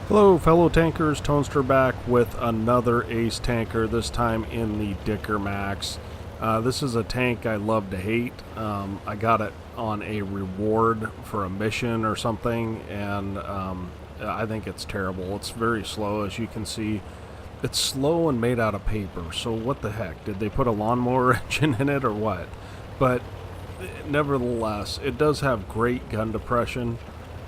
Hello fellow tankers, Toaster back with another ace tanker, this time in the Dickermax. This is a tank I love to hate. I got it on a reward for a mission or something, and I think it's terrible. It's very slow, as you can see. It's slow and made out of paper, so what the heck? Did they put a lawnmower engine in it or what? But nevertheless, it does have great gun depression.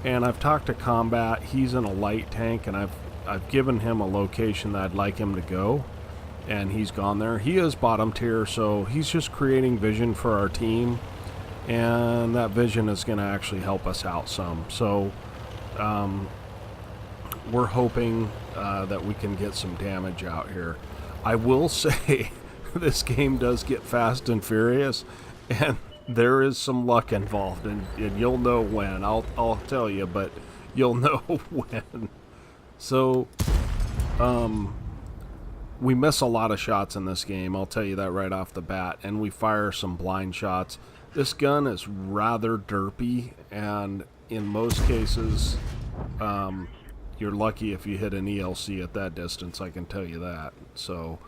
And I've talked to Combat. He's in a light tank, and I've given him a location that I'd like him to go, and he's gone there. He is bottom tier, so he's just creating vision for our team, and that vision is going to actually help us out some. So we're hoping that we can get some damage out here. I will say this game does get fast and furious, and there is some luck involved, and you'll know when. I'll tell you, but you'll know when. So, we miss a lot of shots in this game, I'll tell you that right off the bat, and we fire some blind shots. This gun is rather derpy, and in most cases, you're lucky if you hit an ELC at that distance, I can tell you that. So,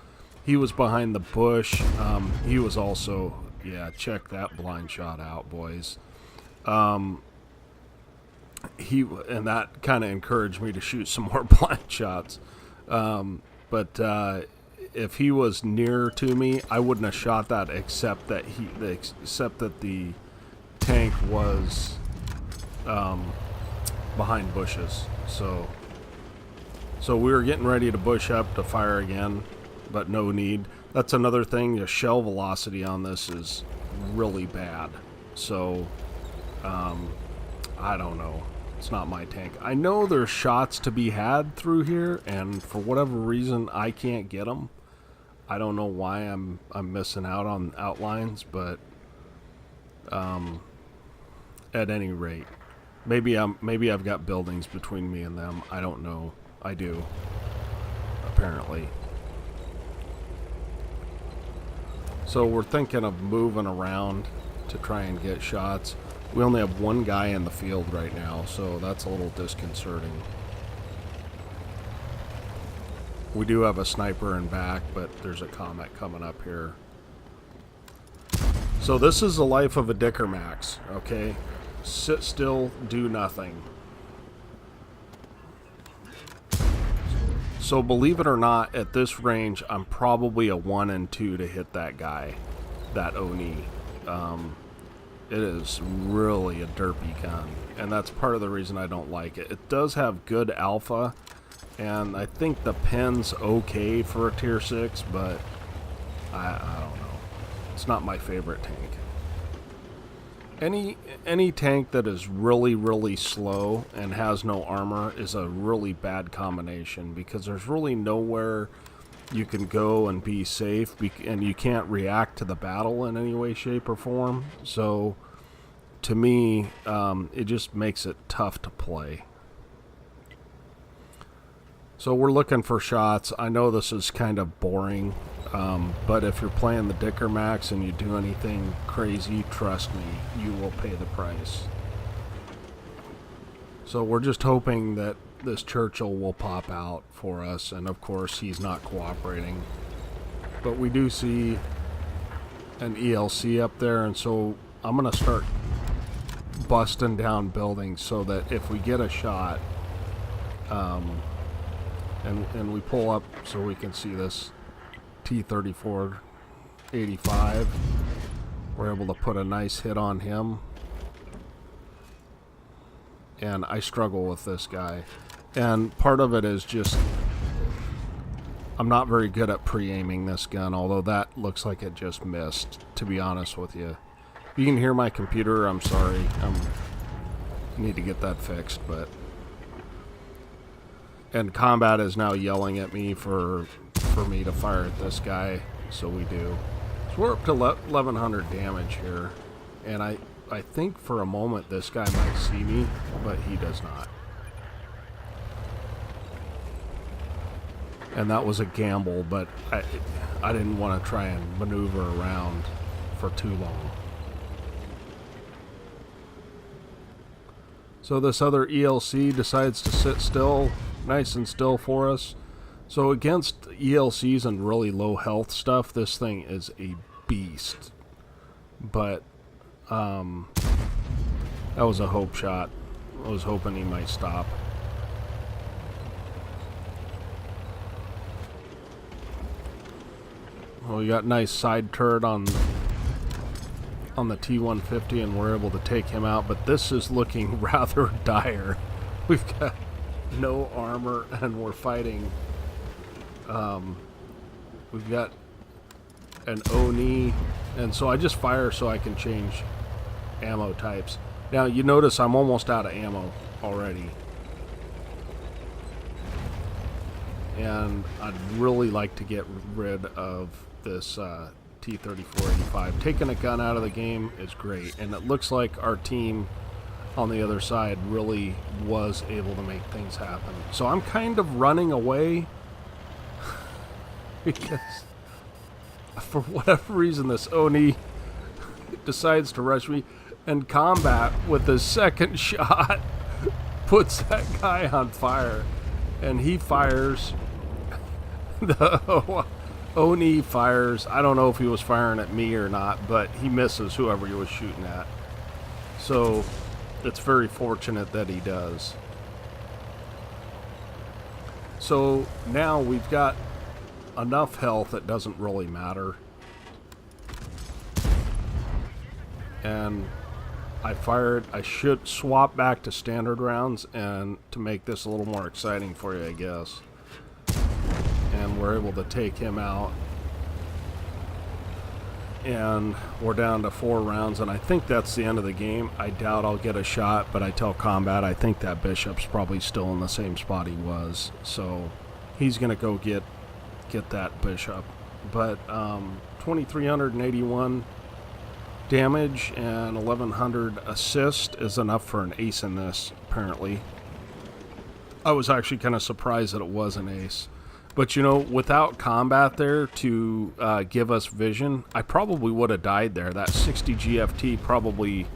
he was behind the bush. He was also... Yeah, check that blind shot out, boys. And that kind of encouraged me to shoot some more blind shots. But if he was near to me, I wouldn't have shot that, except that the tank was behind bushes. So we were getting ready to bush up to fire again, but no need. That's another thing. The shell velocity on this is really bad. So, I don't know. It's not my tank. I know there's shots to be had through here, and for whatever reason, I can't get them. I don't know why I'm missing out on outlines, but at any rate, maybe I've got buildings between me and them. I don't know. I do, apparently. So we're thinking of moving around to try and get shots. We only have one guy in the field right now, so that's a little disconcerting. We do have a sniper in back, but there's a comet coming up here. So this is the life of a Dickermax, okay? Sit still, do nothing. So believe it or not, at this range, I'm probably a 1 and 2 to hit that guy, that Oni. It is really a derpy gun, and that's part of the reason I don't like it. It does have good alpha, and I think the pin's okay for a tier 6, but I don't know. It's not my favorite tank. Any tank that is really slow and has no armor is a really bad combination, because there's really nowhere you can go and be safe, and you can't react to the battle in any way, shape, or form. So to me, it just makes it tough to play. So we're looking for shots. I know this is kind of boring, but if you're playing the Dickermax and you do anything crazy, trust me, you will pay the price. So we're just hoping that this Churchill will pop out for us, and of course he's not cooperating. But we do see an ELC up there, and so I'm going to start busting down buildings so that if we get a shot, and we pull up so we can see this T-34 85. We're able to put a nice hit on him. And I struggle with this guy. And part of it is just I'm not very good at pre-aiming this gun, although that looks like it just missed, to be honest with you. If you can hear my computer, I'm sorry. I need to get that fixed, but... And Combat is now yelling at me for me to fire at this guy, so we do. So we're up to 1100 damage here, and I think for a moment this guy might see me, but he does not. And that was a gamble, but I didn't want to try and maneuver around for too long. So this other ELC decides to sit still. nice and still for us. So against ELCs and really low health stuff, this thing is a beast. But that was a hope shot. I was hoping he might stop. Well, we got nice side turret on the T-150, and we're able to take him out. But this is looking rather dire. We've got no armor, and we're fighting. We've got an Oni, and so I just fire so I can change ammo types. Now you notice I'm almost out of ammo already, and I'd really like to get rid of this T-3485. Taking a gun out of the game is great, and it looks like our team on the other side really was able to make things happen. So I'm kind of running away because for whatever reason this Oni decides to rush me, and combat with the second shot puts that guy on fire, and he fires. The Oni fires. I don't know if he was firing at me or not, but he misses whoever he was shooting at. So it's very fortunate that he does. So now we've got enough health that doesn't really matter. And I fired. I should swap back to standard rounds and to make this a little more exciting for you, I guess. And we're able to take him out. And we're down to 4 rounds, and I think that's the end of the game. I doubt I'll get a shot, but I tell combat I think that bishop's probably still in the same spot he was. So he's going to go get that bishop. But 2,381 damage and 1,100 assist is enough for an ace in this, apparently. I was actually kind of surprised that it was an ace. But, you know, without combat there to give us vision, I probably would have died there. That 60 GFT probably...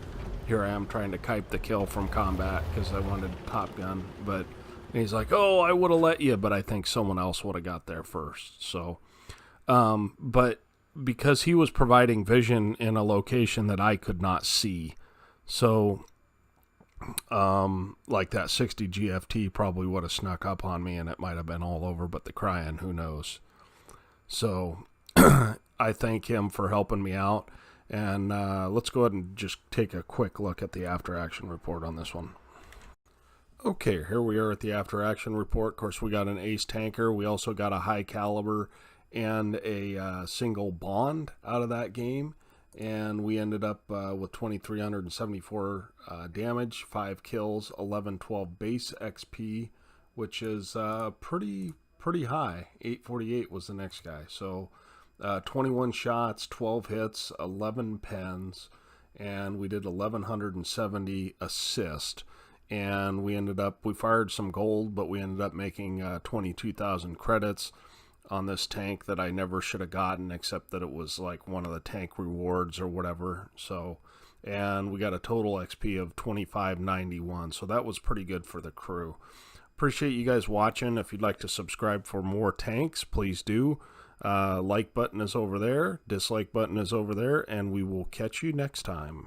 Here I am trying to kite the kill from combat because I wanted Top Gun. But he's like, oh, I would have let you, but I think someone else would have got there first. So, but because he was providing vision in a location that I could not see. So... like that 60 GFT probably would have snuck up on me and it might have been all over, but the crying, who knows. So I thank him for helping me out, and let's go ahead and just take a quick look at the after action report on this one. Okay, here we are at the after action report. Of course, we got an ace tanker. We also got a high caliber and a single bond out of that game. And we ended up with 2,374 damage, 5 kills, 1112 base XP, which is pretty high. 848 was the next guy. So 21 shots, 12 hits, 11 pens, and we did 1,170 assist. And we fired some gold, but we ended up making 22,000 credits on this tank that I never should have gotten, except that it was like one of the tank rewards or whatever. So, and we got a total XP of 2591. So that was pretty good for the crew. Appreciate you guys watching. If you'd like to subscribe for more tanks, please do. Like button is over there. Dislike button is over there. And we will catch you next time.